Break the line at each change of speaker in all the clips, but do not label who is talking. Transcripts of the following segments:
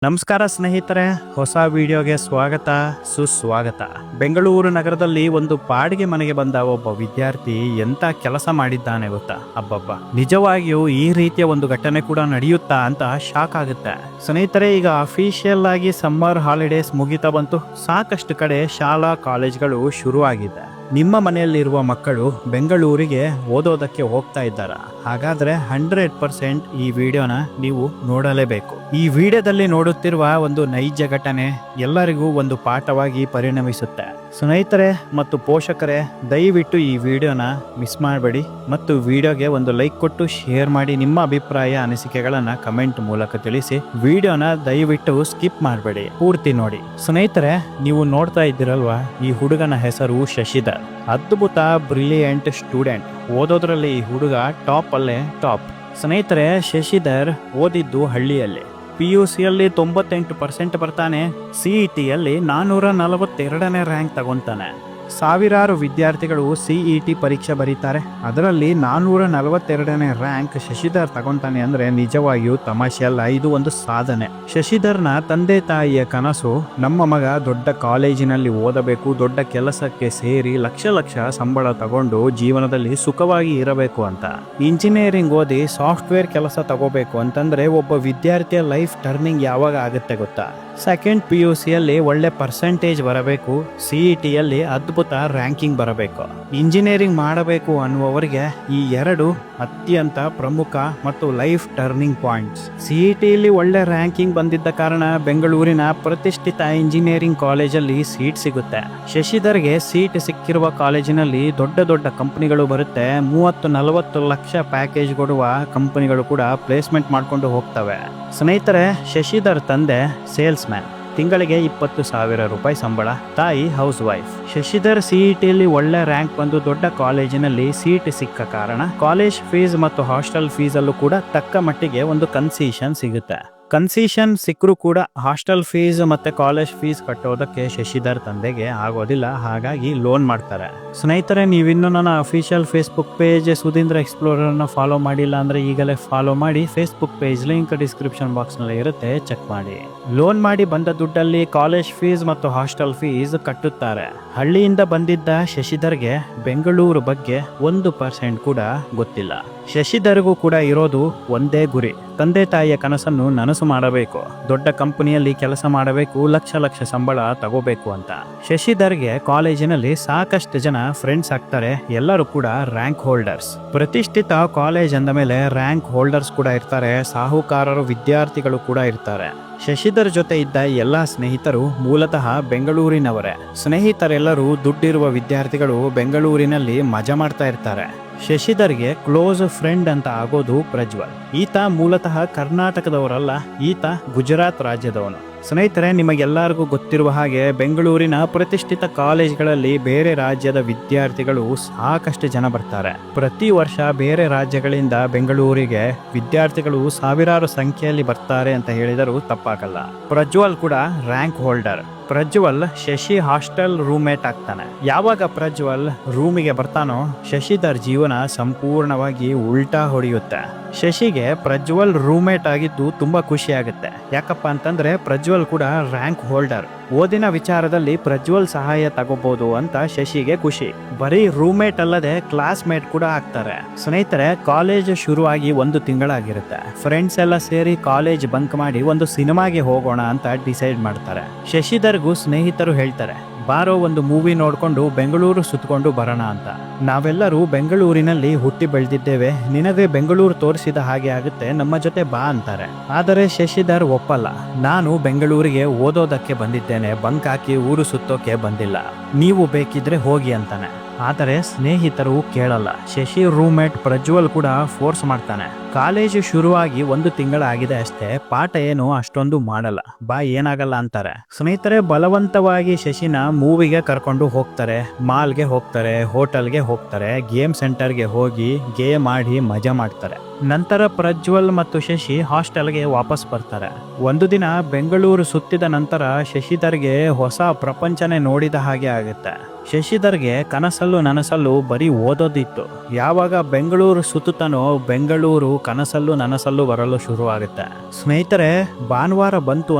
ನಮಸ್ಕಾರ ಸ್ನೇಹಿತರೆ, ಹೊಸ ವಿಡಿಯೋಗೆ ಸ್ವಾಗತ ಸುಸ್ವಾಗತ. ಬೆಂಗಳೂರು ನಗರದಲ್ಲಿ ಒಂದು ಬಾಡಿಗೆ ಮನೆಗೆ ಬಂದ ಒಬ್ಬ ವಿದ್ಯಾರ್ಥಿ ಎಂತ ಕೆಲಸ ಮಾಡಿದ್ದಾನೆ ಗೊತ್ತಾ? ಅಬ್ಬಬ್ಬ, ನಿಜವಾಗಿಯೂ ಈ ರೀತಿಯ ಒಂದು ಘಟನೆ ಕೂಡ ನಡೆಯುತ್ತಾ ಅಂತ ಶಾಕ್ ಆಗುತ್ತೆ. ಸ್ನೇಹಿತರೆ, ಈಗ ಅಫಿಷಿಯಲ್ ಆಗಿ ಸಮ್ಮರ್ ಹಾಲಿಡೇಸ್ ಮುಗಿತಾ ಬಂತು. ಸಾಕಷ್ಟು ಕಡೆ ಶಾಲಾ ಕಾಲೇಜ್ಗಳು ಶುರು ಆಗಿದೆ. ನಿಮ್ಮ ಮನೆಯಲ್ಲಿರುವ ಮಕ್ಕಳು ಬೆಂಗಳೂರಿಗೆ ಓದೋದಕ್ಕೆ ಹೋಗ್ತಾ ಇದ್ದಾರಾ? ಹಾಗಾದ್ರೆ 100% ಈ ವಿಡಿಯೋನ ನೀವು ನೋಡಲೇಬೇಕು. ಈ ವಿಡಿಯೋದಲ್ಲಿ ನೋಡುತ್ತಿರುವ ಒಂದು ನೈಜ ಘಟನೆ ಎಲ್ಲರಿಗೂ ಒಂದು ಪಾಠವಾಗಿ ಪರಿಣಮಿಸುತ್ತೆ. ಸ್ನೇಹಿತರೆ ಮತ್ತು ಪೋಷಕರೇ, ದಯವಿಟ್ಟು ಈ ವಿಡಿಯೋನ ಮಿಸ್ ಮಾಡಬೇಡಿ ಮತ್ತು ವಿಡಿಯೋಗೆ ಒಂದು ಲೈಕ್ ಕೊಟ್ಟು ಶೇರ್ ಮಾಡಿ. ನಿಮ್ಮ ಅಭಿಪ್ರಾಯ ಅನಿಸಿಕೆಗಳನ್ನ ಕಮೆಂಟ್ ಮೂಲಕ ತಿಳಿಸಿ. ವಿಡಿಯೋನ ದಯವಿಟ್ಟು ಸ್ಕಿಪ್ ಮಾಡಬೇಡಿ, ಪೂರ್ತಿ ನೋಡಿ. ಸ್ನೇಹಿತರೆ, ನೀವು ನೋಡ್ತಾ ಇದ್ದೀರಲ್ವಾ, ಈ ಹುಡುಗನ ಹೆಸರು ಶಶಿಧರ್. ಅದ್ಭುತ ಬ್ರಿಲಿಯಂಟ್ ಸ್ಟೂಡೆಂಟ್. ಓದೋದ್ರಲ್ಲಿ ಈ ಹುಡುಗ ಟಾಪ್ ಅಲ್ಲೇ ಟಾಪ್. ಸ್ನೇಹಿತರೆ, ಶಶಿಧರ್ ಓದಿದ್ದು ಹಳ್ಳಿಯಲ್ಲಿ. PUCಯಲ್ಲಿ 98% ಬರ್ತಾನೆ. CETಯಲ್ಲಿ 442ನೇ ರ್ಯಾಂಕ್ ತಗೊಂತಾನೆ. ಸಾವಿರಾರು ವಿದ್ಯಾರ್ಥಿಗಳು CET ಪರೀಕ್ಷೆ ಬರೀತಾರೆ. ಅದರಲ್ಲಿ 442ನೇ ರ್ಯಾಂಕ್ ಶಶಿಧರ್ ತಗೊಂತಾನೆ ಅಂದ್ರೆ ನಿಜವಾಗಿಯೂ ತಮಾಷೆ ಅಲ್ಲ, ಇದು ಒಂದು ಸಾಧನೆ. ಶಶಿಧರ್ನ ತಂದೆ ತಾಯಿಯ ಕನಸು ನಮ್ಮ ಮಗ ದೊಡ್ಡ ಕಾಲೇಜಿನಲ್ಲಿ ಓದಬೇಕು, ದೊಡ್ಡ ಕೆಲಸಕ್ಕೆ ಸೇರಿ ಲಕ್ಷ ಸಂಬಳ ತಗೊಂಡು ಜೀವನದಲ್ಲಿ ಸುಖವಾಗಿ ಇರಬೇಕು ಅಂತ. ಇಂಜಿನಿಯರಿಂಗ್ ಓದಿ ಸಾಫ್ಟ್ವೇರ್ ಕೆಲಸ ತಗೋಬೇಕು ಅಂತಂದ್ರೆ ಒಬ್ಬ ವಿದ್ಯಾರ್ಥಿಯ ಲೈಫ್ ಟರ್ನಿಂಗ್ ಯಾವಾಗ ಆಗುತ್ತೆ ಗೊತ್ತಾ? ಸೆಕೆಂಡ್ PUCಯಲ್ಲಿ ಒಳ್ಳೆ ಪರ್ಸೆಂಟೇಜ್ ಬರಬೇಕು, CETಯಲ್ಲಿ ಅದ್ಭುತ ರ್ಯಾಂಕಿಂಗ್ ಬರಬೇಕು. ಇಂಜಿನಿಯರಿಂಗ್ ಮಾಡಬೇಕು ಅನ್ನುವವರಿಗೆ ಈ ಎರಡು ಅತ್ಯಂತ ಪ್ರಮುಖ ಮತ್ತು ಲೈಫ್ ಟರ್ನಿಂಗ್ ಪಾಯಿಂಟ್ಸ್. CETಯಲ್ಲಿ ಒಳ್ಳೆ ರ್ಯಾಂಕಿಂಗ್ ಬಂದಿದ್ದ ಕಾರಣ ಬೆಂಗಳೂರಿನ ಪ್ರತಿಷ್ಠಿತ ಇಂಜಿನಿಯರಿಂಗ್ ಕಾಲೇಜಲ್ಲಿ ಸೀಟ್ ಸಿಗುತ್ತೆ. ಶಶಿಧರ್ಗೆ ಸೀಟ್ ಸಿಕ್ಕಿರುವ ಕಾಲೇಜಿನಲ್ಲಿ ದೊಡ್ಡ ಕಂಪನಿಗಳು ಬರುತ್ತೆ. 30-40 ಲಕ್ಷ ಪ್ಯಾಕೇಜ್ ಕೊಡುವ ಕಂಪನಿಗಳು ಕೂಡ ಪ್ಲೇಸ್ಮೆಂಟ್ ಮಾಡ್ಕೊಂಡು ಹೋಗ್ತವೆ. ಸ್ನೇಹಿತರೆ, ಶಶಿಧರ್ ತಂದೆ ಸೇಲ್ಸ್ ಮ್ಯಾನ್, ತಿಂಗಳಿಗೆ 20,000 ರೂಪಾಯಿ ಸಂಬಳ. ತಾಯಿ ಹೌಸ್ ವೈಫ್. ಶಶಿಧರ್ CETಯಲ್ಲಿ ಒಳ್ಳೆ ರ್ಯಾಂಕ್ ಬಂದು ದೊಡ್ಡ ಕಾಲೇಜಿನಲ್ಲಿ ಸೀಟ್ ಸಿಕ್ಕ ಕಾರಣ ಕಾಲೇಜ್ ಫೀಸ್ ಮತ್ತು ಹಾಸ್ಟೆಲ್ ಫೀಸ್ ಅಲ್ಲೂ ಕೂಡ ತಕ್ಕ ಮಟ್ಟಿಗೆ ಒಂದು ಕನ್ಸೆಷನ್ ಸಿಗುತ್ತೆ. ಕನ್ಸೆಷನ್ ಸಿಕ್ಕರೂ ಕೂಡ ಹಾಸ್ಟೆಲ್ ಫೀಸ್ ಮತ್ತೆ ಕಾಲೇಜ್ ಫೀಸ್ ಕಟ್ಟೋದಕ್ಕೆ ಶಶಿಧರ್ ತಂದೆಗೆ ಆಗೋದಿಲ್ಲ. ಹಾಗಾಗಿ ಲೋನ್ ಮಾಡ್ತಾರೆ. ಸ್ನೇಹಿತರೆ, ನೀವಿನ್ನೂ ನನ್ನ ಅಫಿಷಿಯಲ್ ಫೇಸ್ಬುಕ್ ಪೇಜ್ ಸುಧೀಂದ್ರ ಎಕ್ಸ್ಪ್ಲೋರರ್ನ ಫಾಲೋ ಮಾಡಿಲ್ಲ ಅಂದ್ರೆ ಈಗಲೇ ಫಾಲೋ ಮಾಡಿ. Facebook page link description box ನಲ್ಲಿ ಇರುತ್ತೆ, ಚೆಕ್ ಮಾಡಿ. ಲೋನ್ ಮಾಡಿ ಬಂದ ದುಡ್ಡಲ್ಲಿ ಕಾಲೇಜ್ ಫೀಸ್ ಮತ್ತು ಹಾಸ್ಟೆಲ್ ಫೀಸ್ ಕಟ್ಟುತ್ತಾರೆ. ಹಳ್ಳಿಯಿಂದ ಬಂದಿದ್ದ ಶಶಿಧರ್ಗೆ ಬೆಂಗಳೂರು ಬಗ್ಗೆ 1% ಕೂಡ ಗೊತ್ತಿಲ್ಲ. ಶಶಿಧರ್ಗೂ ಕೂಡ ಇರೋದು ಒಂದೇ ಗುರಿ, ತಂದೆ ತಾಯಿಯ ಕನಸನ್ನು ನನಸು ಮಾಡಬೇಕು, ದೊಡ್ಡ ಕಂಪನಿಯಲ್ಲಿ ಕೆಲಸ ಮಾಡಬೇಕು, ಲಕ್ಷ ಸಂಬಳ ತಗೋಬೇಕು ಅಂತ. ಶಶಿಧರ್ಗೆ ಕಾಲೇಜಿನಲ್ಲಿ ಸಾಕಷ್ಟು ಜನ ಫ್ರೆಂಡ್ಸ್ ಆಗ್ತಾರೆ. ಎಲ್ಲರೂ ಕೂಡ ರ್ಯಾಂಕ್ ಹೋಲ್ಡರ್ಸ್. ಪ್ರತಿಷ್ಠಿತ ಕಾಲೇಜ್ ಅಂದ ಮೇಲೆ ರ್ಯಾಂಕ್ ಹೋಲ್ಡರ್ಸ್ ಕೂಡ ಇರ್ತಾರೆ, ಸಾಹುಕಾರರು ವಿದ್ಯಾರ್ಥಿಗಳು ಕೂಡ ಇರ್ತಾರೆ. ಶಶಿಧರ್ ಜೊತೆ ಇದ್ದ ಎಲ್ಲಾ ಸ್ನೇಹಿತರು ಮೂಲತಃ ಬೆಂಗಳೂರಿನವರೇ. ಸ್ನೇಹಿತರೆಲ್ಲರೂ ದುಡ್ಡಿರುವ ವಿದ್ಯಾರ್ಥಿಗಳು ಬೆಂಗಳೂರಿನಲ್ಲಿ ಮಜಾ ಮಾಡ್ತಾ ಇರ್ತಾರೆ. ಶಶಿಧರ್ಗೆ ಕ್ಲೋಸ್ ಫ್ರೆಂಡ್ ಅಂತ ಆಗೋದು ಪ್ರಜ್ವಲ್. ಈತ ಮೂಲತಃ ಕರ್ನಾಟಕದವರಲ್ಲ, ಈತ ಗುಜರಾತ್ ರಾಜ್ಯದವನು. ಸ್ನೇಹಿತರೆ, ನಿಮಗೆಲ್ಲರಿಗೂ ಗೊತ್ತಿರುವ ಹಾಗೆ ಬೆಂಗಳೂರಿನ ಪ್ರತಿಷ್ಠಿತ ಕಾಲೇಜ್ಗಳಲ್ಲಿ ಬೇರೆ ರಾಜ್ಯದ ವಿದ್ಯಾರ್ಥಿಗಳು ಸಾಕಷ್ಟು ಜನ ಬರ್ತಾರೆ. ಪ್ರತಿ ವರ್ಷ ಬೇರೆ ರಾಜ್ಯಗಳಿಂದ ಬೆಂಗಳೂರಿಗೆ ವಿದ್ಯಾರ್ಥಿಗಳು ಸಾವಿರಾರು ಸಂಖ್ಯೆಯಲ್ಲಿ ಬರ್ತಾರೆ ಅಂತ ಹೇಳಿದರೂ ತಪ್ಪಾಗಲ್ಲ. ಪ್ರಜ್ವಲ್ ಕೂಡ rank holder. Prajwal Shashi hostel roommate ಆಗ್ತಾನೆ. ಯಾವಾಗ ಪ್ರಜ್ವಲ್ ರೂಮಿಗೆ ಬರ್ತಾನೋ ಶಶಿಧರ್ ಜೀವನ ಸಂಪೂರ್ಣವಾಗಿ ಉಲ್ಟಾ ಹೊಡೆಯುತ್ತೆ. ಶಶಿಗೆ ಪ್ರಜ್ವಲ್ ರೂಮ್ಮೇಟ್ ಆಗಿದ್ದು ತುಂಬಾ ಖುಷಿ ಆಗುತ್ತೆ. ಯಾಕಪ್ಪ ಅಂತಂದ್ರೆ ಪ್ರಜ್ವಲ್ ಕೂಡ ರ್ಯಾಂಕ್ ಹೋಲ್ಡರ್. ಓದಿನ ವಿಚಾರದಲ್ಲಿ ಪ್ರಜ್ವಲ್ ಸಹಾಯ ತಗೋಬಹುದು ಅಂತ ಶಶಿಗೆ ಖುಷಿ. ಬರೀ ರೂಮ್ಮೇಟ್ ಅಲ್ಲದೆ ಕ್ಲಾಸ್ಮೇಟ್ ಕೂಡ ಆಗ್ತಾರೆ. ಸ್ನೇಹಿತರೆ, ಕಾಲೇಜ್ ಶುರುವಾಗಿ 1 ತಿಂಗಳಾಗಿರುತ್ತೆ. ಫ್ರೆಂಡ್ಸ್ ಎಲ್ಲ ಸೇರಿ ಕಾಲೇಜ್ ಬಂಕ್ ಮಾಡಿ ಒಂದು ಸಿನಿಮಾಗೆ ಹೋಗೋಣ ಅಂತ ಡಿಸೈಡ್ ಮಾಡ್ತಾರೆ. ಶಶಿಧರ್ಗೂ ಸ್ನೇಹಿತರು ಹೇಳ್ತಾರೆ, ಬಾರೋ ಒಂದು ಮೂವಿ ನೋಡ್ಕೊಂಡು ಬೆಂಗಳೂರು ಸುತ್ತಕೊಂಡು ಬರೋಣ ಅಂತ. ನಾವೆಲ್ಲರೂ ಬೆಂಗಳೂರಿನಲ್ಲಿ ಹುಟ್ಟಿ ಬೆಳೆದಿದ್ದೇವೆ, ನಿನಗೆ ಬೆಂಗಳೂರು ತೋರಿಸಿದ ಹಾಗೆ ಆಗುತ್ತೆ, ನಮ್ಮ ಜೊತೆ ಬಾ ಅಂತಾರೆ. ಆದರೆ ಶಶಿಧರ್ ಒಪ್ಪಲ್ಲ. ನಾನು ಬೆಂಗಳೂರಿಗೆ ಓದೋದಕ್ಕೆ ಬಂದಿದ್ದೇನೆ, ಬಂಕ್ ಹಾಕಿ ಊರು ಸುತ್ತೋಕೆ ಬಂದಿಲ್ಲ, ನೀವು ಬೇಕಿದ್ರೆ ಹೋಗಿ ಅಂತಾನೆ. ಆದರೆ ಸ್ನೇಹಿತರು ಕೇಳಲ್ಲ. ಶಶಿ ರೂಮ್ಮೇಟ್ ಪ್ರಜ್ವಲ್ ಕೂಡ ಫೋರ್ಸ್ ಮಾಡ್ತಾನೆ. ಕಾಲೇಜು ಶುರುವಾಗಿ 1 ತಿಂಗಳಾಗಿದೆ ಅಷ್ಟೇ, ಪಾಠ ಏನು ಅಷ್ಟೊಂದು ಮಾಡಲ್ಲ, ಬಾ ಏನಾಗಲ್ಲ ಅಂತಾರೆ. ಸ್ನೇಹಿತರೆ, ಬಲವಂತವಾಗಿ ಶಶಿನ ಮೂವಿಗೆ ಕರ್ಕೊಂಡು ಹೋಗ್ತಾರೆ, ಮಾಲ್ಗೆ ಹೋಗ್ತಾರೆ, ಹೋಟೆಲ್ಗೆ ಹೋಗ್ತಾರೆ, ಗೇಮ್ ಸೆಂಟರ್ಗೆ ಹೋಗಿ ಗೇಮ್ ಆಡಿ ಮಜಾ ಮಾಡ್ತಾರೆ. ನಂತರ ಪ್ರಜ್ವಲ್ ಮತ್ತು ಶಶಿ ಹಾಸ್ಟೆಲ್ಗೆ ವಾಪಸ್ ಬರ್ತಾರೆ. ಒಂದು ದಿನ ಬೆಂಗಳೂರು ಸುತ್ತಿದ ನಂತರ ಶಶಿಧರ್ಗೆ ಹೊಸ ಪ್ರಪಂಚನೇ ನೋಡಿದ ಹಾಗೆ ಆಗುತ್ತೆ. ಶಶಿಧರ್ಗೆ ಕನಸಲ್ಲೂ ನನಸಲ್ಲೂ ಬರೀ ಓದೋದಿತ್ತು. ಯಾವಾಗ ಬೆಂಗಳೂರು ಸುತ್ತುತ್ತಾನೋ ಬೆಂಗಳೂರು ಕನಸಲ್ಲೂ ನನಸಲ್ಲೂ ಬರಲು ಶುರು ಆಗುತ್ತೆ. ಸ್ನೇಹಿತರೆ, ಭಾನುವಾರ ಬಂತು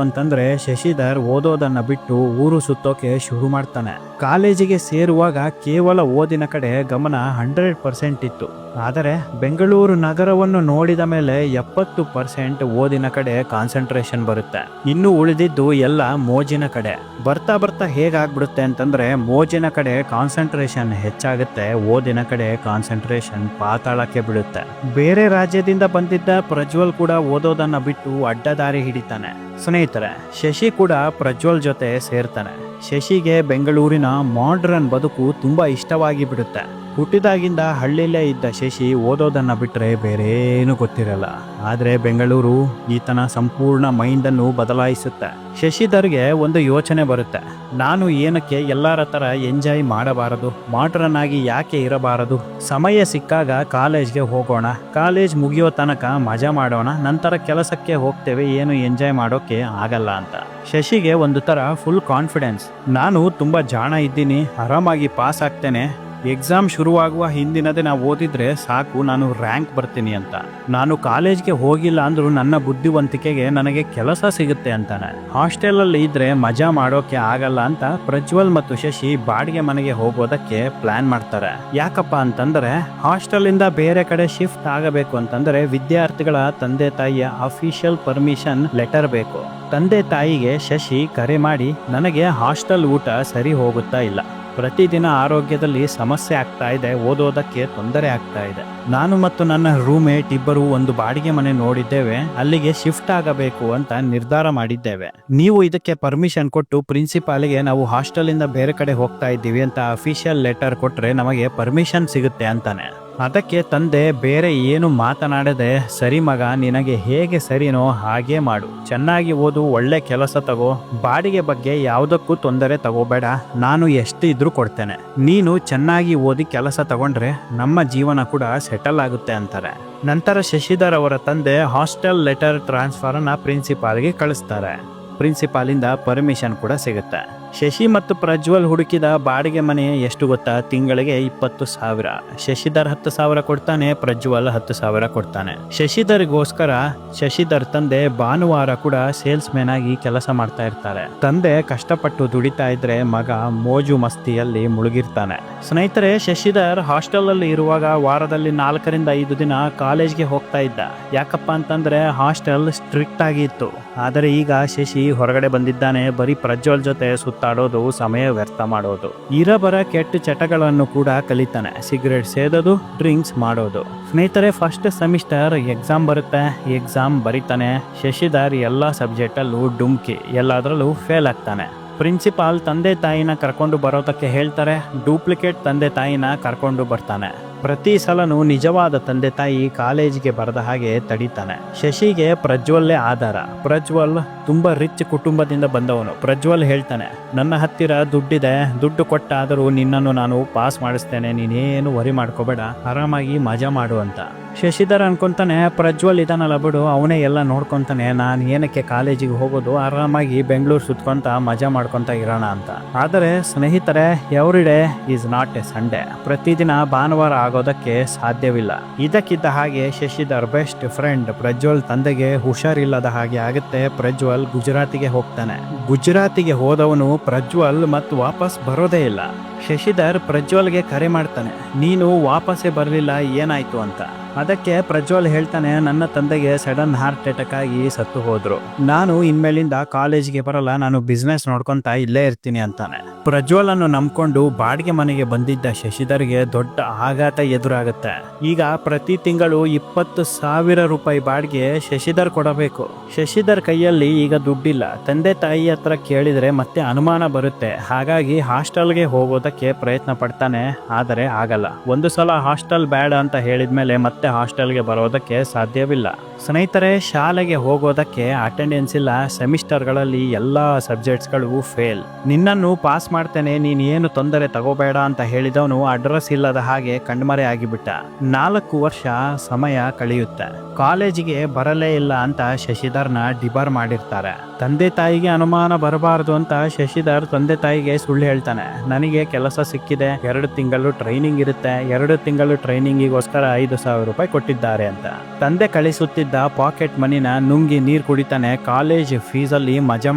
ಅಂತಂದ್ರೆ ಶಶಿಧರ್ ಓದೋದನ್ನ ಬಿಟ್ಟು ಊರು ಸುತ್ತೋಕೆ ಶುರು ಮಾಡ್ತಾನೆ. ಕಾಲೇಜಿಗೆ ಸೇರುವಾಗ ಕೇವಲ ಓದಿನ ಕಡೆ ಗಮನ 100% ಇತ್ತು. ಆದರೆ ಬೆಂಗಳೂರು ನಗರವನ್ನು ನೋಡಿದ ಮೇಲೆ 70% ಓದಿನ ಕಡೆ ಕಾನ್ಸಂಟ್ರೇಷನ್ ಬರುತ್ತೆ. ಇನ್ನು ಉಳಿದಿದ್ದು ಎಲ್ಲ ಮೋಜಿನ ಕಡೆ. ಬರ್ತಾ ಬರ್ತಾ ಹೇಗಾಗ್ಬಿಡುತ್ತೆ ಅಂತಂದ್ರೆ ಮೋಜಿನ ಕಡೆ ಕಾನ್ಸಂಟ್ರೇಷನ್ ಹೆಚ್ಚಾಗುತ್ತೆ, ಓದಿನ ಕಡೆ ಕಾನ್ಸಂಟ್ರೇಷನ್ ಪಾತಾಳಕ್ಕೆ ಬೀಳುತ್ತೆ. ಬೇರೆ ರಾಜ್ಯದಿಂದ ಬಂದಿದ್ದ ಪ್ರಜ್ವಲ್ ಕೂಡ ಓದೋದನ್ನ ಬಿಟ್ಟು ಅಡ್ಡದಾರಿ ಹಿಡಿತಾನೆ. ಸ್ನೇಹಿತರೆ, ಶಶಿ ಕೂಡ ಪ್ರಜ್ವಲ್ ಜೊತೆ ಸೇರ್ತಾನೆ. ಶಶಿಗೆ ಬೆಂಗಳೂರಿನ ಮಾಡ್ರನ್ ಬದುಕು ತುಂಬಾ ಇಷ್ಟವಾಗಿ ಬಿಡುತ್ತೆ. ಹುಟ್ಟಿದಾಗಿಂದ ಹಳ್ಳಿಲೇ ಇದ್ದ ಶಶಿ ಓದೋದನ್ನ ಬಿಟ್ಟರೆ ಬೇರೇನು ಗೊತ್ತಿರಲ್ಲ. ಆದರೆ ಬೆಂಗಳೂರು ಈತನ ಸಂಪೂರ್ಣ ಮೈಂಡನ್ನು ಬದಲಾಯಿಸುತ್ತೆ. ಶಶಿಧರ್ಗೆ ಒಂದು ಯೋಚನೆ ಬರುತ್ತೆ. ನಾನು ಏನಕ್ಕೆ ಎಲ್ಲರ ಥರ ಎಂಜಾಯ್ ಮಾಡಬಾರದು, ಮಾಡ್ರನ್ ಆಗಿ ಯಾಕೆ ಇರಬಾರದು? ಸಮಯ ಸಿಕ್ಕಾಗ ಕಾಲೇಜ್ಗೆ ಹೋಗೋಣ, ಕಾಲೇಜ್ ಮುಗಿಯೋ ತನಕ ಮಜಾ ಮಾಡೋಣ, ನಂತರ ಕೆಲಸಕ್ಕೆ ಹೋಗ್ತೇವೆ, ಏನು ಎಂಜಾಯ್ ಮಾಡೋಕೆ ಆಗಲ್ಲ ಅಂತ. ಶಶಿಗೆ ಒಂದು ಥರ ಫುಲ್ ಕಾನ್ಫಿಡೆನ್ಸ್. ನಾನು ತುಂಬ ಜಾಣ ಇದ್ದೀನಿ, ಆರಾಮಾಗಿ ಪಾಸ್ ಆಗ್ತೇನೆ, ಎಕ್ಸಾಮ್ ಶುರುವಾಗುವ ಹಿಂದಿನ ದಿನ ಓದಿದ್ರೆ ಸಾಕು, ನಾನು ರ್ಯಾಂಕ್ ಬರ್ತೀನಿ ಅಂತ. ನಾನು ಕಾಲೇಜ್ಗೆ ಹೋಗಿಲ್ಲ ಅಂದ್ರೂ ನನ್ನ ಬುದ್ಧಿವಂತಿಕೆಗೆ ನನಗೆ ಕೆಲಸ ಸಿಗುತ್ತೆ ಅಂತಾನೆ. ಹಾಸ್ಟೆಲಲ್ಲಿ ಇದ್ರೆ ಮಜಾ ಮಾಡೋಕೆ ಆಗಲ್ಲ ಅಂತ ಪ್ರಜ್ವಲ್ ಮತ್ತು ಶಶಿ ಬಾಡಿಗೆ ಮನೆಗೆ ಹೋಗೋದಕ್ಕೆ ಪ್ಲಾನ್ ಮಾಡ್ತಾರೆ. ಯಾಕಪ್ಪ ಅಂತಂದ್ರೆ ಹಾಸ್ಟೆಲ್ ಇಂದ ಬೇರೆ ಕಡೆ ಶಿಫ್ಟ್ ಆಗಬೇಕು ಅಂತಂದ್ರೆ ವಿದ್ಯಾರ್ಥಿಗಳ ತಂದೆ ತಾಯಿಯ ಅಫಿಷಿಯಲ್ ಪರ್ಮಿಷನ್ ಲೆಟರ್ ಬೇಕು. ತಂದೆ ತಾಯಿಗೆ ಶಶಿ ಕರೆ ಮಾಡಿ, ನನಗೆ ಹಾಸ್ಟೆಲ್ ಊಟ ಸರಿ ಹೋಗುತ್ತಾ ಇಲ್ಲ, ಪ್ರತಿದಿನ ಆರೋಗ್ಯದಲ್ಲಿ ಸಮಸ್ಯೆ ಆಗ್ತಾ ಇದೆ, ಓದೋದಕ್ಕೆ ತೊಂದರೆ ಆಗ್ತಾ ಇದೆ. ನಾನು ಮತ್ತು ನನ್ನ ರೂಮೇಟ್ ಇಬ್ಬರು ಒಂದು ಬಾಡಿಗೆ ಮನೆ ನೋಡಿದ್ದೇವೆ, ಅಲ್ಲಿಗೆ ಶಿಫ್ಟ್ ಆಗಬೇಕು ಅಂತ ನಿರ್ಧಾರ ಮಾಡಿದ್ದೇವೆ. ನೀವು ಇದಕ್ಕೆ ಪರ್ಮಿಷನ್ ಕೊಟ್ಟು ಪ್ರಿನ್ಸಿಪಾಲ್ಗೆ ನಾವು ಹಾಸ್ಟೆಲಿಂದ ಬೇರೆ ಕಡೆ ಹೋಗ್ತಾ ಇದ್ದೀವಿ ಅಂತ ಅಫಿಷಿಯಲ್ ಲೆಟರ್ ಕೊಟ್ರೆ ನಮಗೆ ಪರ್ಮಿಷನ್ ಸಿಗುತ್ತೆ ಅಂತಾನೆ. ಅದಕ್ಕೆ ತಂದೆ ಬೇರೆ ಏನು ಮಾತನಾಡದೆ, ಸರಿ ಮಗ, ನಿನಗೆ ಹೇಗೆ ಸರಿನೋ ಹಾಗೆ ಮಾಡು, ಚೆನ್ನಾಗಿ ಓದು, ಒಳ್ಳೆ ಕೆಲಸ ತಗೋ, ಬಾಡಿಗೆ ಬಗ್ಗೆ ಯಾವುದಕ್ಕೂ ತೊಂದರೆ ತಗೋಬೇಡ, ನಾನು ಎಷ್ಟು ಇದ್ರೂ ಕೊಡ್ತೇನೆ, ನೀನು ಚೆನ್ನಾಗಿ ಓದಿ ಕೆಲಸ ತಗೊಂಡ್ರೆ ನಮ್ಮ ಜೀವನ ಕೂಡ ಸೆಟಲ್ ಆಗುತ್ತೆ ಅಂತಾರೆ. ನಂತರ ಶಶಿಧರ್ ಅವರ ತಂದೆ ಹಾಸ್ಟೆಲ್ ಲೆಟರ್ ಟ್ರಾನ್ಸ್ಫರ್ನ ಪ್ರಿನ್ಸಿಪಾಲ್ಗೆ ಕಳಿಸ್ತಾರೆ. ಪ್ರಿನ್ಸಿಪಾಲಿಂದ ಪರ್ಮಿಷನ್ ಕೂಡ ಸಿಗುತ್ತೆ. ಶಶಿ ಮತ್ತು ಪ್ರಜ್ವಲ್ ಹುಡುಕಿದ ಬಾಡಿಗೆ ಮನೆ ಎಷ್ಟು ಗೊತ್ತಾ? ತಿಂಗಳಿಗೆ 20,000. ಶಶಿಧರ್ 10,000 ಕೊಡ್ತಾನೆ, ಪ್ರಜ್ವಲ್ 10,000 ಕೊಡ್ತಾನೆ. ಶಶಿಧರ್ಗೋಸ್ಕರ ಶಶಿಧರ್ ತಂದೆ ಭಾನುವಾರ ಕೂಡ ಸೇಲ್ಸ್ ಮ್ಯಾನ್ ಆಗಿ ಕೆಲಸ ಮಾಡ್ತಾ ಇರ್ತಾರೆ. ತಂದೆ ಕಷ್ಟಪಟ್ಟು ದುಡಿತಾ ಇದ್ರೆ ಮಗ ಮೋಜು ಮಸ್ತಿಯಲ್ಲಿ ಮುಳುಗಿರ್ತಾನೆ. ಸ್ನೇಹಿತರೆ, ಶಶಿಧರ್ ಹಾಸ್ಟೆಲ್ ಅಲ್ಲಿ ಇರುವಾಗ ವಾರದಲ್ಲಿ 4ರಿಂದ 5 ದಿನ ಕಾಲೇಜ್ಗೆ ಹೋಗ್ತಾ ಇದ್ದ. ಯಾಕಪ್ಪ ಅಂತಂದ್ರೆ ಹಾಸ್ಟೆಲ್ ಸ್ಟ್ರಿಕ್ಟ್ ಆಗಿ ಇತ್ತು. ಆದರೆ ಈಗ ಶಶಿ ಹೊರಗಡೆ ಬಂದಿದ್ದಾನೆ, ಬರೀ ಪ್ರಜ್ವಲ್ ಜೊತೆ ಸುತ್ತಾಡೋದು, ಸಮಯ ವ್ಯರ್ಥ ಮಾಡೋದು, ಇರಬರ ಕೆಟ್ಟ ಚಟಗಳನ್ನು ಕೂಡ ಕಲಿತಾನೆ. ಸಿಗರೇಟ್ ಸೇದೋದು, ಡ್ರಿಂಕ್ಸ್ ಮಾಡೋದು. ಸ್ನೇಹಿತರೆ, ಫಸ್ಟ್ ಸೆಮಿಸ್ಟರ್ ಎಕ್ಸಾಮ್ ಬರುತ್ತೆ, ಎಕ್ಸಾಮ್ ಬರೀತಾನೆ. ಶಶಿಧರ್ ಎಲ್ಲ ಸಬ್ಜೆಕ್ಟಲ್ಲೂ ಡುಮ್ಕಿ, ಎಲ್ಲದರಲ್ಲೂ ಫೇಲ್ ಆಗ್ತಾನೆ. ಪ್ರಿನ್ಸಿಪಾಲ್ ತಂದೆ ತಾಯಿನ ಕರ್ಕೊಂಡು ಬರೋದಕ್ಕೆ ಹೇಳ್ತಾರೆ. ಡೂಪ್ಲಿಕೇಟ್ ತಂದೆ ತಾಯಿನ ಕರ್ಕೊಂಡು ಬರ್ತಾನೆ. ಪ್ರತಿ ಸಲನೂ ನಿಜವಾದ ತಂದೆ ತಾಯಿ ಕಾಲೇಜಿಗೆ ಬರದ ಹಾಗೆ ತಡೀತಾನೆ. ಶಶಿಗೆ ಪ್ರಜ್ವಲ್ಲೇ ಆಧಾರ. ಪ್ರಜ್ವಲ್ ತುಂಬಾ ರಿಚ್ ಕುಟುಂಬದಿಂದ ಬಂದವನು. ಪ್ರಜ್ವಲ್ ಹೇಳ್ತಾನೆ, ನನ್ನ ಹತ್ತಿರ ದುಡ್ಡಿದೆ, ದುಡ್ಡು ಕೊಟ್ಟಾದರೂ ನಿನ್ನನ್ನು ನಾನು ಪಾಸ್ ಮಾಡಿಸ್ತೇನೆ, ನೀನೇನು ವರಿ ಮಾಡ್ಕೋಬೇಡ, ಆರಾಮಾಗಿ ಮಜಾ ಮಾಡು ಅಂತ. ಶಶಿಧರ್ ಅನ್ಕೊಂತಾನೆ, ಪ್ರಜ್ವಲ್ ಇದನ್ನಲ್ಲ ಬಿಡು, ಅವನೇ ಎಲ್ಲ ನೋಡ್ಕೊಂತಾನೆ, ನಾನು ಏನಕ್ಕೆ ಕಾಲೇಜಿಗೆ ಹೋಗೋದು, ಆರಾಮಾಗಿ ಬೆಂಗಳೂರು ಸುತ್ಕೊಂತ ಮಜಾ ಮಾಡ್ಕೊಂತ ಇರೋಣ ಅಂತ. ಆದರೆ ಸ್ನೇಹಿತರೆ, everyday is not A Sunday. ಪ್ರತಿದಿನ ಭಾನುವಾರ ಆಗೋದಕ್ಕೆ ಸಾಧ್ಯವಿಲ್ಲ. ಇದಕ್ಕಿದ್ದ ಹಾಗೆ ಶಶಿಧರ್ ಬೆಸ್ಟ್ ಫ್ರೆಂಡ್ ಪ್ರಜ್ವಲ್ ತಂದೆಗೆ ಹುಷಾರಿಲ್ಲದ ಹಾಗೆ ಆಗುತ್ತೆ. ಪ್ರಜ್ವಲ್ ಗುಜರಾತಿಗೆ ಹೋಗ್ತಾನೆ. ಗುಜರಾತಿಗೆ ಹೋದವನು ಪ್ರಜ್ವಲ್ ಮತ್ತು ವಾಪಸ್ ಬರೋದೇ ಇಲ್ಲ. ಶಶಿಧರ್ ಪ್ರಜ್ವಲ್ಗೆ ಕರೆ ಮಾಡ್ತಾನೆ, ನೀನು ವಾಪಸ್ಸೇ ಬರಲಿಲ್ಲ, ಏನಾಯ್ತು ಅಂತ. ಅದಕ್ಕೆ ಪ್ರಜ್ವಲ್ ಹೇಳ್ತಾನೆ, ನನ್ನ ತಂದೆಗೆ ಸಡನ್ ಹಾರ್ಟ್ ಅಟ್ಯಾಕ್ ಆಗಿ ಸತ್ತು ಹೋದ್ರು, ನಾನು ಇನ್ಮೇಲಿಂದ ಕಾಲೇಜ್ಗೆ ಬರಲ್ಲ, ನಾನು ಬಿಸ್ನೆಸ್ ನೋಡ್ಕೊಂತ ಇಲ್ಲೇ ಇರ್ತೀನಿ ಅಂತಾನೆ. ಪ್ರಜ್ವಲ್ ಅನ್ನು ನಂಬ್ಕೊಂಡು ಬಾಡಿಗೆ ಮನೆಗೆ ಬಂದಿದ್ದ ಶಶಿಧರ್ಗೆ ದೊಡ್ಡ ಆಘಾತ ಎದುರಾಗುತ್ತೆ. ಈಗ ಪ್ರತಿ ತಿಂಗಳು 20,000 ರೂಪಾಯಿ ಬಾಡಿಗೆ ಶಶಿಧರ್ ಕೊಡಬೇಕು. ಶಶಿಧರ್ ಕೈಯಲ್ಲಿ ಈಗ ದುಡ್ಡಿಲ್ಲ. ತಂದೆ ತಾಯಿ ಹತ್ರ ಕೇಳಿದ್ರೆ ಮತ್ತೆ ಅನುಮಾನ ಬರುತ್ತೆ. ಹಾಗಾಗಿ ಹಾಸ್ಟೆಲ್ಗೆ ಹೋಗೋದಕ್ಕೆ ಪ್ರಯತ್ನ ಪಡ್ತಾನೆ, ಆದರೆ ಆಗಲ್ಲ. ಒಂದು ಸಲ ಹಾಸ್ಟೆಲ್ ಬೇಡ ಅಂತ ಹೇಳಿದ್ಮೇಲೆ ಮತ್ತೆ ಮತ್ತೆ ಹಾಸ್ಟೆಲ್ಗೆ ಬರೋದಕ್ಕೆ ಸಾಧ್ಯವಿಲ್ಲ. ಸ್ನೇಹಿತರೆ, ಶಾಲೆಗೆ ಹೋಗೋದಕ್ಕೆ ಅಟೆಂಡೆನ್ಸ್ ಇಲ್ಲ, ಸೆಮಿಸ್ಟರ್ಗಳಲ್ಲಿ ಎಲ್ಲ ಸಬ್ಜೆಕ್ಟ್ಸ್ಗಳು ಫೇಲ್. ನಿನ್ನನ್ನು ಪಾಸ್ ಮಾಡ್ತೇನೆ, ನೀನ್ ಏನು ತೊಂದರೆ ತಗೋಬೇಡ ಅಂತ ಹೇಳಿದವನು ಅಡ್ರೆಸ್ ಇಲ್ಲದ ಹಾಗೆ ಕಣ್ಮರೆ ಆಗಿಬಿಟ್ಟ. 4 ವರ್ಷ ಸಮಯ ಕಳೆಯುತ್ತೆ. ಕಾಲೇಜಿಗೆ ಬರಲೇ ಇಲ್ಲ ಅಂತ ಶಶಿಧರ್ನ ಡಿಬಾರ್ ಮಾಡಿರ್ತಾರೆ. ತಂದೆ ತಾಯಿಗೆ ಅನುಮಾನ ಬರಬಾರದು ಅಂತ ಶಶಿಧರ್ ತಂದೆ ತಾಯಿಗೆ ಸುಳ್ಳು ಹೇಳ್ತಾನೆ. ನನಗೆ ಕೆಲಸ ಸಿಕ್ಕಿದೆ, 2 ತಿಂಗಳು ಟ್ರೈನಿಂಗ್ ಇರುತ್ತೆ, 2 ತಿಂಗಳು ಟ್ರೈನಿಂಗಿಗೋಸ್ಕರ 5,000 ರೂಪಾಯಿ ಕೊಟ್ಟಿದ್ದಾರೆ ಅಂತ. ತಂದೆ ಕಳಿಸುತ್ತಿದ್ದ ಪಾಕೆಟ್ ಮನಿನ ನುಂಗಿ ನೀರು ಕುಡಿತಾನೆ. ಕಾಲೇಜ್ ಫೀಸಲ್ಲಿ ಮಜಾ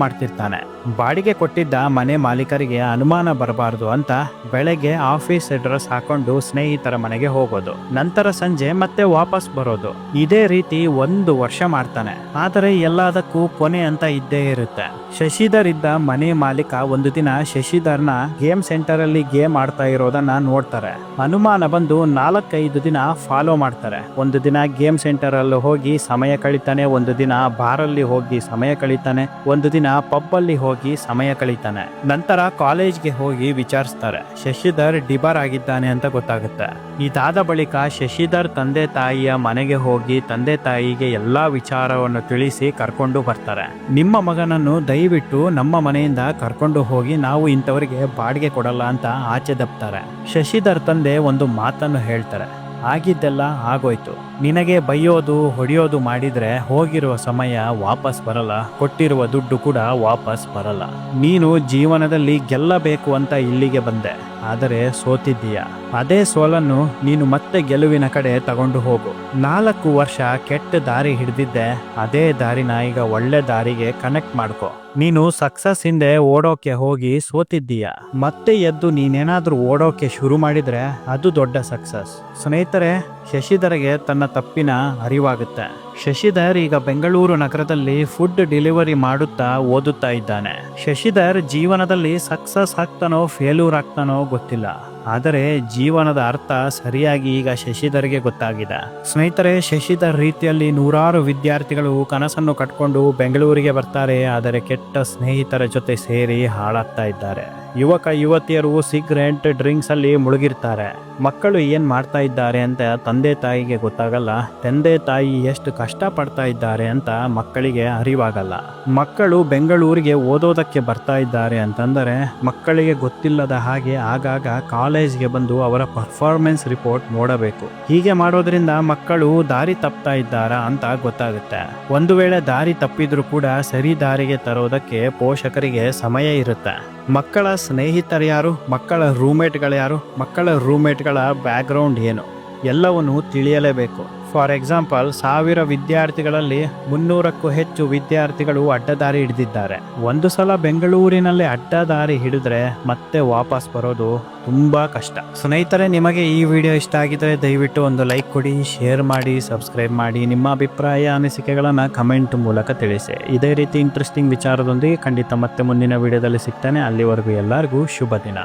ಮಾಡ್ತಿರ್ತಾನೆ. ಬಾಡಿಗೆ ಕೊಟ್ಟಿದ್ದ ಮನೆ ಮಾಲೀಕರಿಗೆ ಅನುಮಾನ ಬರಬಾರದು ಅಂತ ಬೆಳಗ್ಗೆ ಆಫೀಸ್ ಅಡ್ರೆಸ್ ಹಾಕೊಂಡು ಸ್ನೇಹಿತರ ಮನೆಗೆ ಹೋಗೋದು, ನಂತರ ಸಂಜೆ ಮತ್ತೆ ವಾಪಸ್ ಬರೋದು. ಇದೇ ರೀತಿ 1 ವರ್ಷ ಮಾಡ್ತಾನೆ. ಆದರೆ ಎಲ್ಲದಕ್ಕೂ ಕೊನೆ ಅಂತ ಇದ್ದೇ ಇರುತ್ತೆ. ಶಶಿಧರ್ ಇದ್ದ ಮನೆ ಮಾಲೀಕ ಒಂದು ದಿನ ಶಶಿಧರ್ನ ಗೇಮ್ ಸೆಂಟರ್ ಅಲ್ಲಿ ಗೇಮ್ ಆಡ್ತಾ ಇರೋದನ್ನ ನೋಡ್ತಾರೆ. ಅನುಮಾನ ಬಂದು 4-5 ದಿನ ಫಾಲೋ ಮಾಡ್ತಾರೆ. ಒಂದು ದಿನ ಗೇಮ್ ಸೆಂಟರ್ ಅಲ್ಲಿ ಹೋಗಿ ಸಮಯ ಕಳೀತಾನೆ, ಒಂದು ದಿನ ಬಾರಲ್ಲಿ ಹೋಗಿ ಸಮಯ ಕಳೀತಾನೆ, ಒಂದು ದಿನ ಪಬ್ ಅಲ್ಲಿ ಹೋಗಿ ಸಮಯ ಕಳೀತಾನೆ. ನಂತರ ಕಾಲೇಜ್ಗೆ ಹೋಗಿ ವಿಚಾರಿಸ್ತಾರೆ. ಶಶಿಧರ್ ಡಿಬಾರ್ ಆಗಿದ್ದಾನೆ ಅಂತ ಗೊತ್ತಾಗುತ್ತೆ. ಇದಾದ ಬಳಿಕ ಶಶಿಧರ್ ತಂದೆ ತಾಯಿಯ ಮನೆಗೆ ಹೋಗಿ ತಂದೆ ತಾಯಿಗೆ ಎಲ್ಲಾ ವಿಚಾರವನ್ನು ತಿಳಿಸಿ ಕರ್ಕೊಂಡು ಬರ್ತಾರೆ. ನಿಮ್ಮ ಮಗನನ್ನು ದಯವಿಟ್ಟು ನಮ್ಮ ಮನೆಯಿಂದ ಕರ್ಕೊಂಡು ಹೋಗಿ, ನಾವು ಇಂಥವರಿಗೆ ಬಾಡಿಗೆ ಕೊಡಲ್ಲ ಅಂತ ಆಚೆ ದಬ್ತಾರೆ. ಶಶಿಧರ್ ತಂದೆ ಒಂದು ಮಾತನ್ನು ಹೇಳ್ತಾರೆ, ಆಗಿದ್ದೆಲ್ಲ ಆಗೋಯ್ತು. ನಿನಗೆ ಬೈಯೋದು ಹೊಡೆಯೋದು ಮಾಡಿದ್ರೆ ಹೋಗಿರುವ ಸಮಯ ವಾಪಸ್ ಬರಲ್ಲ, ಕೊಟ್ಟಿರುವ ದುಡ್ಡು ಕೂಡ ವಾಪಸ್ ಬರಲ್ಲ. ನೀನು ಜೀವನದಲ್ಲಿ ಗೆಲ್ಲಬೇಕು ಅಂತ ಇಲ್ಲಿಗೆ ಬಂದೆ, ಆದರೆ ಸೋತಿದ್ದೀಯ. ಅದೇ ಸೋಲನ್ನು ನೀನು ಮತ್ತೆ ಗೆಲುವಿನ ಕಡೆ ತಗೊಂಡು ಹೋಗು. 4 ವರ್ಷ ಕೆಟ್ಟ ದಾರಿ ಹಿಡಿದಿದ್ದೆ, ಅದೇ ದಾರಿನ ಈಗ ಒಳ್ಳೆ ದಾರಿಗೆ ಕನೆಕ್ಟ್ ಮಾಡ್ಕೊ. ನೀನು ಸಕ್ಸಸ್ ಹಿಂದೆ ಓಡೋಕೆ ಹೋಗಿ ಸೋತಿದ್ದೀಯ. ಮತ್ತೆ ಎದ್ದು ನೀನೇನಾದ್ರೂ ಓಡೋಕೆ ಶುರು ಮಾಡಿದ್ರೆ ಅದು ದೊಡ್ಡ ಸಕ್ಸಸ್. ಸ್ನೇಹಿತರೆ, ಶಶಿಧರ್ಗೆ ತನ್ನ ತಪ್ಪಿನ ಅರಿವಾಗುತ್ತೆ. ಶಶಿಧರ್ ಈಗ ಬೆಂಗಳೂರು ನಗರದಲ್ಲಿ ಫುಡ್ ಡೆಲಿವರಿ ಮಾಡುತ್ತಾ ಓದುತ್ತಾ ಇದ್ದಾನೆ. ಶಶಿಧರ್ ಜೀವನದಲ್ಲಿ ಸಕ್ಸಸ್ ಆಗ್ತಾನೋ ಫೇಲ್ಯೂರ್ ಆಗ್ತಾನೋ ಗೊತ್ತಿಲ್ಲ, ಆದರೆ ಜೀವನದ ಅರ್ಥ ಸರಿಯಾಗಿ ಈಗ ಶಶಿಧರ್ಗೆ ಗೊತ್ತಾಗಿದೆ. ಸ್ನೇಹಿತರೆ, ಶಶಿಧರ್ ರೀತಿಯಲ್ಲಿ ನೂರಾರು ವಿದ್ಯಾರ್ಥಿಗಳು ಕನಸನ್ನು ಕಟ್ಕೊಂಡು ಬೆಂಗಳೂರಿಗೆ ಬರ್ತಾರೆ, ಆದರೆ ಕೆಟ್ಟ ಸ್ನೇಹಿತರ ಜೊತೆ ಸೇರಿ ಹಾಳಾಗ್ತಾ ಇದ್ದಾರೆ. ಯುವಕ ಯುವತಿಯರು ಸಿಗರೆಟ್ ಡ್ರಿಂಕ್ಸ್ ಅಲ್ಲಿ ಮುಳುಗಿರ್ತಾರೆ. ಮಕ್ಕಳು ಏನ್ ಮಾಡ್ತಾ ಇದ್ದಾರೆ ಅಂತ ತಂದೆ ತಾಯಿಗೆ ಗೊತ್ತಾಗಲ್ಲ. ತಂದೆ ತಾಯಿ ಎಷ್ಟು ಕಷ್ಟ ಪಡ್ತಾ ಇದ್ದಾರೆ ಅಂತ ಮಕ್ಕಳಿಗೆ ಅರಿವಾಗಲ್ಲ. ಮಕ್ಕಳು ಬೆಂಗಳೂರಿಗೆ ಓದೋದಕ್ಕೆ ಬರ್ತಾ ಇದ್ದಾರೆ ಅಂತಂದರೆ ಮಕ್ಕಳಿಗೆ ಗೊತ್ತಿಲ್ಲದ ಹಾಗೆ ಆಗಾಗ ಕಾಲೇಜ್ಗೆ ಬಂದು ಅವರ ಪರ್ಫಾರ್ಮೆನ್ಸ್ ರಿಪೋರ್ಟ್ ನೋಡಬೇಕು. ಹೀಗೆ ಮಾಡೋದ್ರಿಂದ ಮಕ್ಕಳು ದಾರಿ ತಪ್ತಾ ಇದ್ದಾರಾ ಅಂತ ಗೊತ್ತಾಗುತ್ತೆ. ಒಂದು ವೇಳೆ ದಾರಿ ತಪ್ಪಿದ್ರೂ ಕೂಡ ಸರಿ ದಾರಿಗೆ ತರೋದಕ್ಕೆ ಪೋಷಕರಿಗೆ ಸಮಯ ಇರುತ್ತೆ. ಮಕ್ಕಳ ಸ್ನೇಹಿತರು ಯಾರು, ಮಕ್ಕಳ ರೂಮ್ಮೇಟ್ಗಳು ಯಾರು, ಮಕ್ಕಳ ರೂಮ್ಮೇಟ್ಗಳ ಬ್ಯಾಕ್ಗ್ರೌಂಡ್ ಏನು, ಎಲ್ಲವನ್ನು ತಿಳಿಯಲೇಬೇಕು. ಫಾರ್ ಎಕ್ಸಾಂಪಲ್, 1000 ವಿದ್ಯಾರ್ಥಿಗಳಲ್ಲಿ 300ಕ್ಕೂ ಹೆಚ್ಚು ವಿದ್ಯಾರ್ಥಿಗಳು ಅಡ್ಡದಾರಿ ಹಿಡಿದಿದ್ದಾರೆ. ಒಂದು ಸಲ ಬೆಂಗಳೂರಿನಲ್ಲಿ ಅಡ್ಡದಾರಿ ಹಿಡಿದ್ರೆ ಮತ್ತೆ ವಾಪಸ್ ಬರೋದು ತುಂಬಾ ಕಷ್ಟ. ಸ್ನೇಹಿತರೆ, ನಿಮಗೆ ಈ ವಿಡಿಯೋ ಇಷ್ಟ ಆಗಿದ್ರೆ ದಯವಿಟ್ಟು ಒಂದು ಲೈಕ್ ಕೊಡಿ, ಶೇರ್ ಮಾಡಿ, ಸಬ್ಸ್ಕ್ರೈಬ್ ಮಾಡಿ. ನಿಮ್ಮ ಅಭಿಪ್ರಾಯ ಅನಿಸಿಕೆಗಳನ್ನು ಕಮೆಂಟ್ ಮೂಲಕ ತಿಳಿಸಿ. ಇದೇ ರೀತಿ ಇಂಟ್ರೆಸ್ಟಿಂಗ್ ವಿಚಾರದೊಂದಿಗೆ ಖಂಡಿತ ಮತ್ತೆ ಮುಂದಿನ ವಿಡಿಯೋದಲ್ಲಿ ಸಿಗ್ತಾನೆ. ಅಲ್ಲಿವರೆಗೂ ಎಲ್ಲರಿಗೂ ಶುಭ ದಿನ.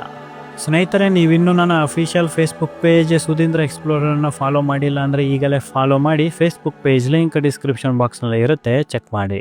ಸ್ನೇಹಿತರೆ, ನೀವಿನ್ನೂ ನನ್ನ ಅಫಿಷಿಯಲ್ ಫೇಸ್ಬುಕ್ ಪೇಜ್ ಸುಧೀಂದ್ರ ಎಕ್ಸ್ಪ್ಲೋರರ್ನ ಫಾಲೋ ಮಾಡಿಲ್ಲ ಅಂದರೆ ಈಗಲೇ ಫಾಲೋ ಮಾಡಿ. ಫೇಸ್ಬುಕ್ ಪೇಜ್ ಲಿಂಕ್ ಡಿಸ್ಕ್ರಿಪ್ಷನ್ ಬಾಕ್ಸ್ನಲ್ಲಿ ಇರುತ್ತೆ, ಚೆಕ್ ಮಾಡಿ.